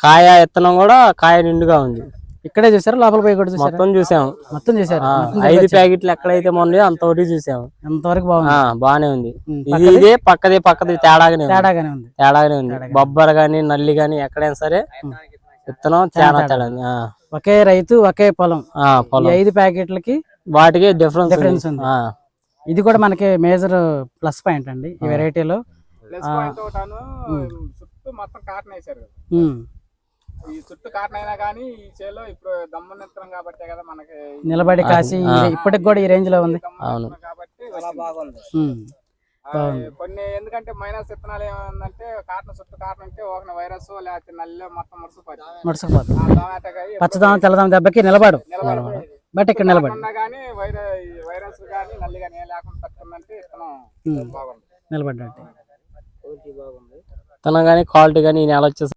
కాయ విత్తనం కూడా కాయ నిండుగా ఉంది. ఇక్కడే చూసారా లోపల పోయి కూడా చూసారా? మొత్తం చూసాము. మొత్తం చూసారు. 5 ప్యాకెట్లు ఎక్కడైతే మొన్న అంతవరకు చూసాము. అంతవరకు బాగుంది. బానే ఉంది. ఇదే పక్కది తేడాగానే ఉంది. బొబ్బర్ గాని నల్లి గాని ఎక్కడైనా సరే విత్తనం చాలా తేడా. ఒకే రైతు ఒకే పొలం. 5 ప్యాకెట్లకి వాటికి డిఫరెన్స్ ఉంది. ఇది కూడా మనకి మేజర్ ప్లస్ పాయింట్ అండి ఈ వెరైటీలో. చుట్టూ మొత్తం కాటన్ వేసారు. ఈ చుట్టూ కాటన్ అయినా కానీ ఈ చేలో ఇప్పుడు దమ్మునిత్తం కాబట్టి కదా మనకి నిలబడి కాసి ఇప్పటికి కూడా ఈ రేంజ్ లో ఉంది కాబట్టి బాగుంది. కొన్ని ఎందుకంటే మైనస్ విత్తనాలు ఏమంటే కాటన్ చుట్టూ కాటన్ అంటే ఒక వైరస్ లేకపోతే నల్లి మొత్తం ముడుచుకుపోతుంది. పచ్చదనం తెల్లదనం దెబ్బకి నిలబడు. బట్ ఇక్కడ నిలబడి కానీ వైరస్ కానీ నల్లి కానీ ఏం లేకుండా తట్టుకుందంటే విత్తనం బాగుంది. నిలబడ్డట్టు విత్తనం కానీ క్వాలిటీ కానీ ఈ నెల వచ్చేసి